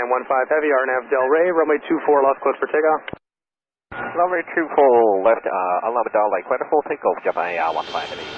915 Heavy, RNAV Del Rey, runway 24 left, cleared for takeoff. Runway 24 left, alarm Del Rey, cleared for takeoff, Japan 15 Heavy.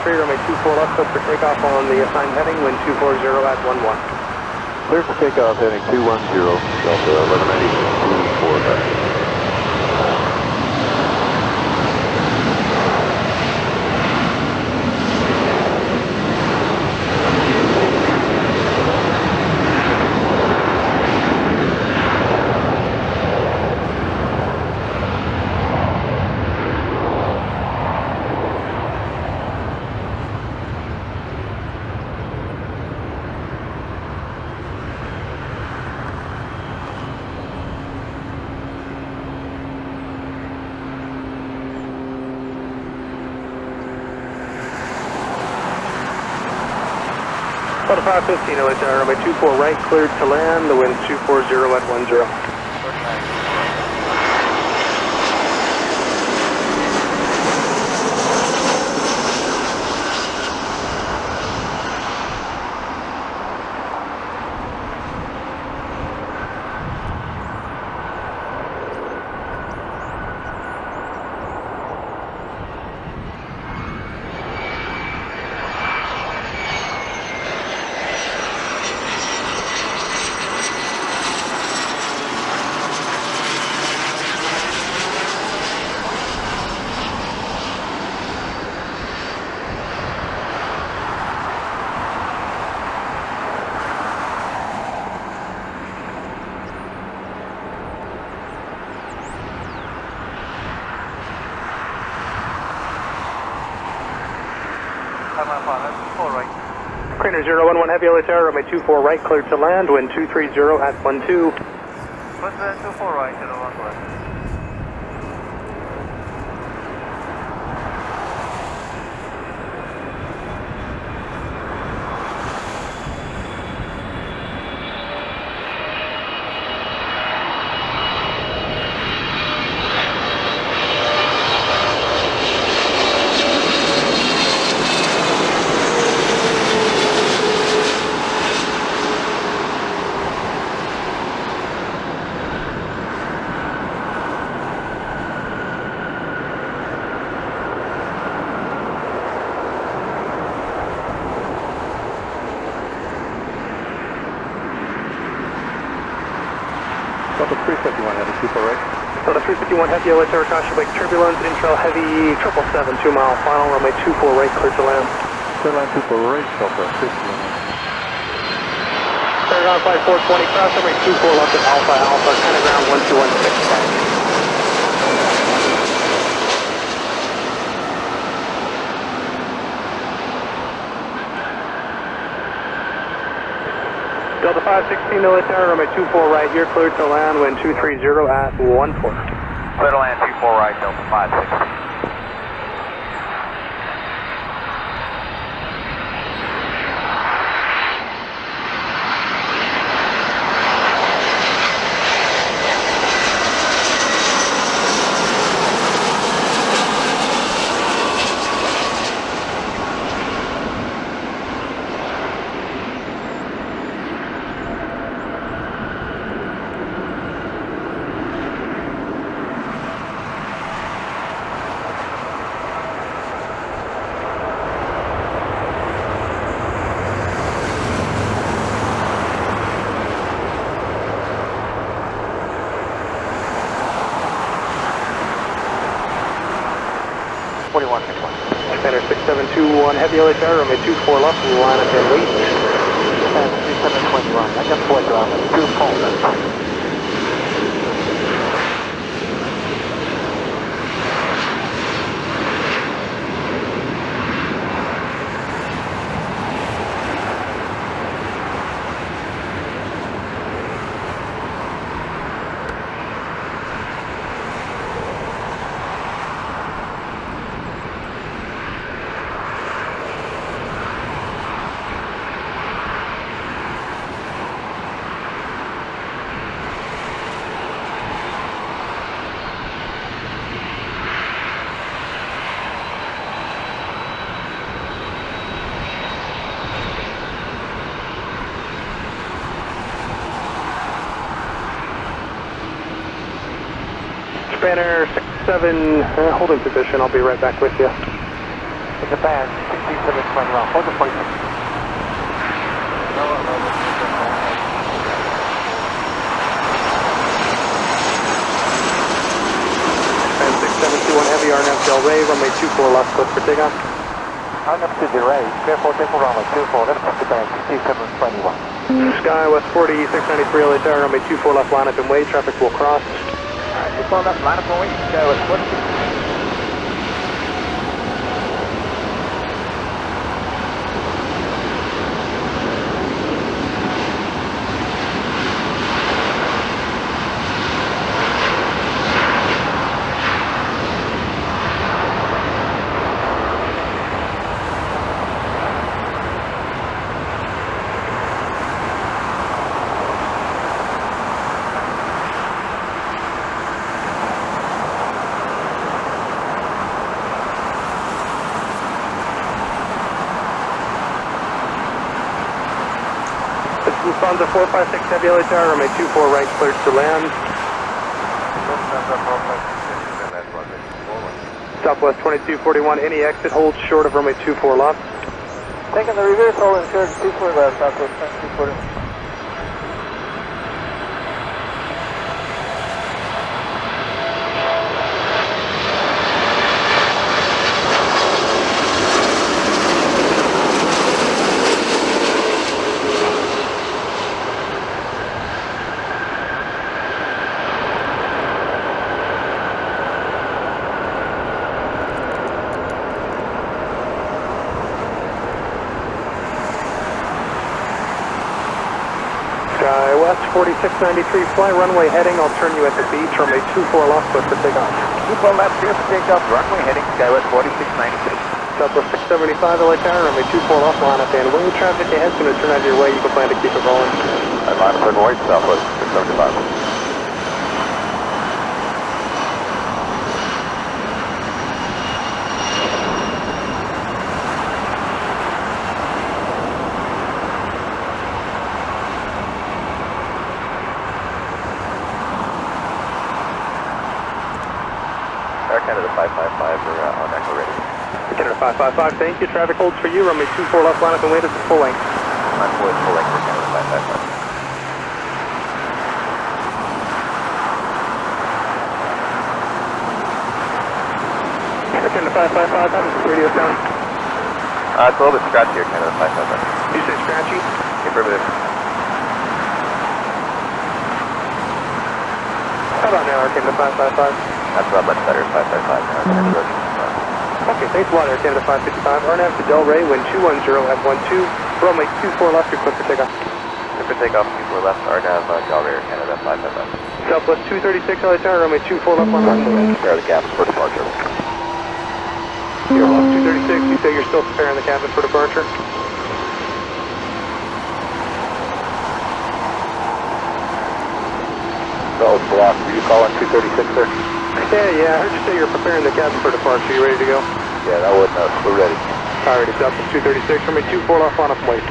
Runway 24 left, cleared for takeoff on the assigned heading, wind 240 at 11. Clear for takeoff, heading 210, Delta 1190, 24 left. Delta 515, runway 24 right, cleared to land, the wind 240 at 10. Craner 011 Heavy, LAX runway 24 right, cleared to land, wind 230 at 12. What's the 24 right to the 1 left? Delta 351 Heavy, 24 right. Delta 351 Heavy, LAX caution wake turbulence, intrail heavy, 777, 2 mile final, runway 24 right, cleared to land. Clear line 24 right, Delta 351. Paragon flight 420, cross runway 24 left at Alpha, Alpha, kind of ground 1216. Delta 516, LAX runway 24 right, here cleared to land, wind 230 at 14. Clear to land 24 right, Delta 516. Center 6721 Heavy, LAX runway 24 left, line up and wait. 6721. I got 4 ground, 2 full. Spanner 67, holding position. I'll be right back with you. Japan, 6721. Hold the point. Japan 6721 Heavy, RNF Del Rey, runway 24 left, close for takeoff. RNF to the Ray, careful, careful, runway 24 left, Japan, 6721. Sky West 40, 693 LA Tower, runway 24 left, line up and wait. Traffic will cross. Just on that line up and wait, Sky West 40. Lufthansa 456 Heavy LA Tower, runway 24 right, cleared to land. Southwest 2241, any exit holds short of runway 24 left. Taking the reverse hold and short 24 left, Southwest 2241. Sky West 4693, fly runway heading. I'll turn you at the beach, runway 24 left, close for takeoff. 24 left, clear for takeoff, runway heading, Sky West 4693. Southwest 675 LA Tower, runway 24 left, line up and wing. Traffic ahead's going to turn out your way. You can plan to keep it rolling. Line up and wait, Southwest 675. Canada 555, we're on echo ready. Canada 555, thank you. Traffic holds for you. Runway 24 left, line up and wait at the full length. I'm full length for Canada 555. Canada 555, how does the radio sound? It's a little bit scratchy here, Canada 555. You say scratchy? Affirmative. How about now, Canada 555? That's not much better, 555 now. Okay, thanks a lot, Air Canada 555. RNAV to Del Rey, wind 210 at 12. Runway 24 left, you're clear for takeoff. Clear for takeoff, 24 left, RNAV, Del Rey, Air Canada 555. Southwest 236 LA Tower, runway 24 left, line up. Prepare the cabin for departure. You're off 236, you say you're still preparing the cabin for departure? That was blocked. Were you calling 236, sir? Yeah, I heard you say you're preparing the cabin for departure. You ready to go? Yeah, that wasn't us. We're ready. Alrighty, Southwest 236, runway 24 left, line up and wait.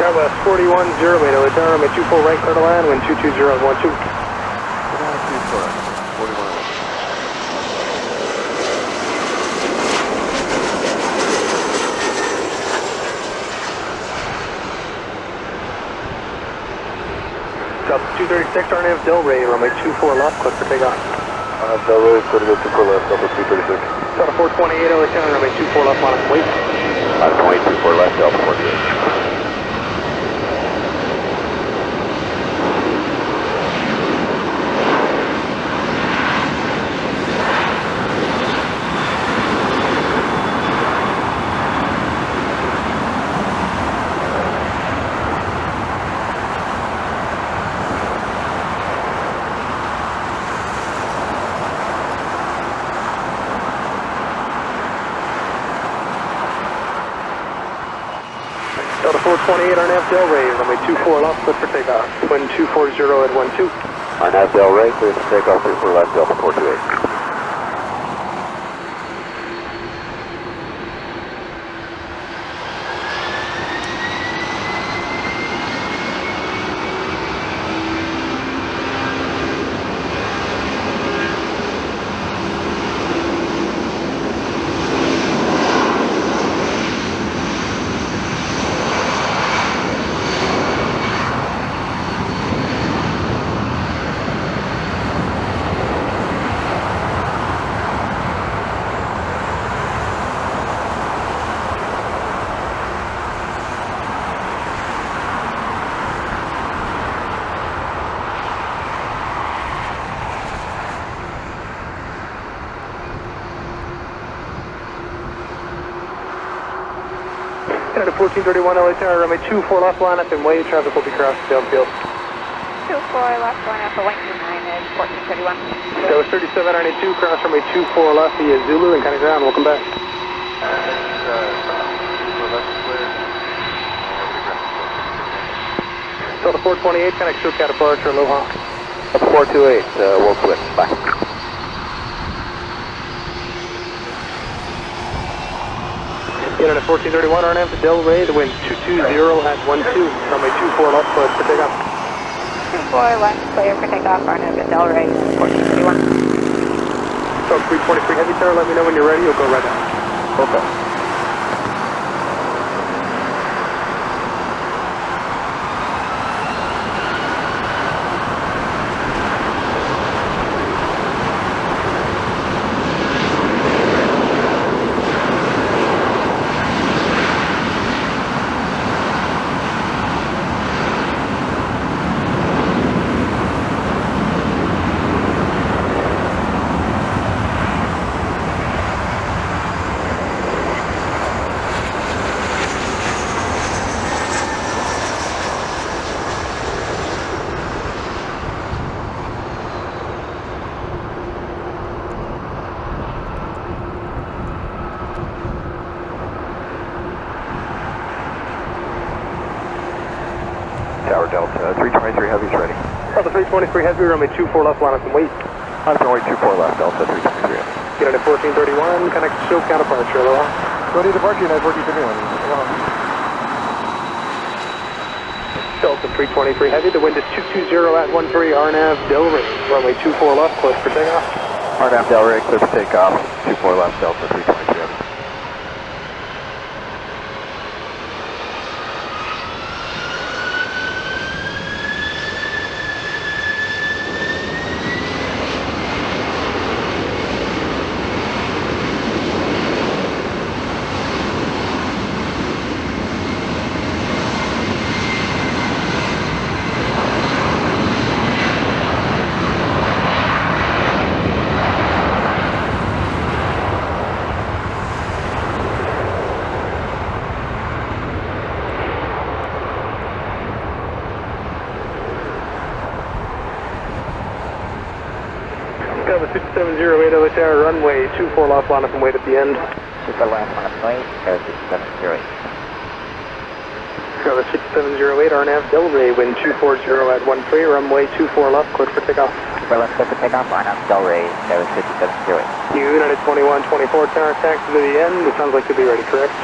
Skywest 4108 LA Tower, runway 24 right, clear to land, wind 220 at 12. Delta 236, RNAV Delray, runway 24 left, clear for takeoff. Delray, clear to go 24 left, Delta 236. Delta 428, LA 10, runway 24 left, line up and wait. 5.24 left, Delta 48. Delta 428, RNAV Delray, runway 24 left, clear for takeoff. Wind 240 at 12. RNAV Delray, clear for takeoff, 24 left, Delta 428. United 1431, LA Tower, runway 24 left, line up and wait. Traffic will be crossing downfield. 24 left, line up for Lincoln United 1431. That was 3792, cross runway 24 left via Zulu and kind of ground. Welcome back. Delta 428, connect to Cat departure, aloha. Delta 428, we'll quit. Bye. United 1431, RNAV to Delray, the wind 220 at 12, runway 24 left, clear for takeoff. 24 left, clear for takeoff, RNAV to Delray 1431. So 323 Heavy Tower, let me know when you're ready, you'll go right now. Okay. Tower Delta, 323 Heavy's ready. Delta 323 Heavy, runway 24 left, line up and wait. I'm runway 24 left, Delta 323. United 1431, connect to Cat departure, aloha. Ready to departure, United 1431. Delta 323 Heavy, the wind is 220 at 13, RNAV Delray, runway 24 left, clear for takeoff. RNAV Delray, clear for takeoff, 24 left, Delta 323 Heavy. Delta 6708, LA Tower, runway 24 left, line up and wait at the end. Super left, line up and wait, Air 6708. Delta 6708, RNAV Delray, wind 240 at 13, runway 24 left, clear for takeoff. Super left, clear for takeoff, line up Delray, Air 6708. United 2124, tower taxi to the end. It sounds like you'll be ready, correct?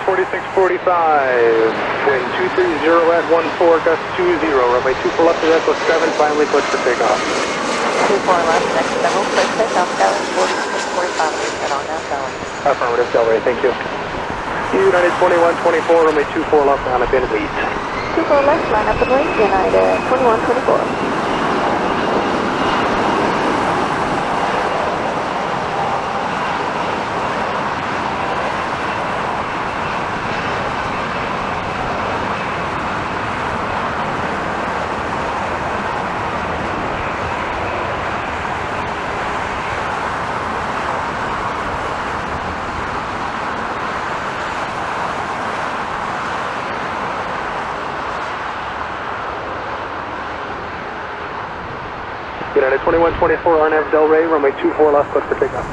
4645, wind 230 at 14, gust 20, runway 24 left, and echo 7, finally cleared for takeoff. 24 left, next level, clear for takeoff, Delray 4645, at RNAV Delray. Affirmative, Delray, thank you. United 2124, runway 24 left, line up in lead. 24 left, line up and lead, United 2124. United 2124, RNAV Delray, runway 24 left, clear for takeoff.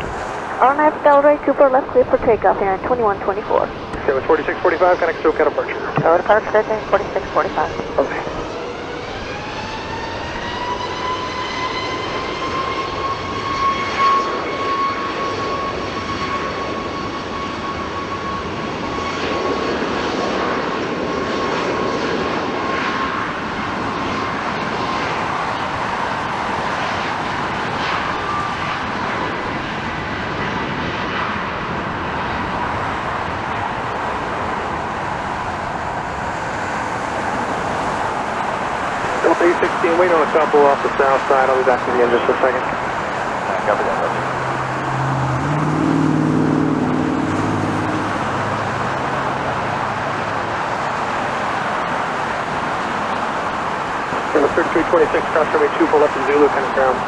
RNAV Delray, 24 left, clear for takeoff, United 2124. Okay, with 4645, connect to SoCal departure. Departure 4645. Okay. Delta 16, wait on a couple off the south side. I'll be back in just a second. Copy that, Roger. From the 3326, cross runway 24 left in Zulu, kind of ground.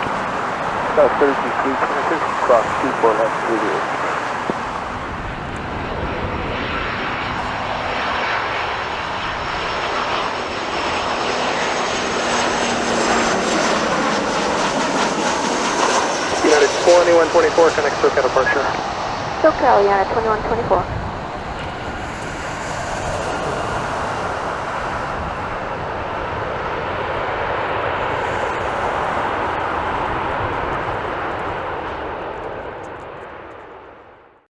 3326, cross 24 left, Zulu. United 2124, connect SoCal departure. SoCal, United 2124.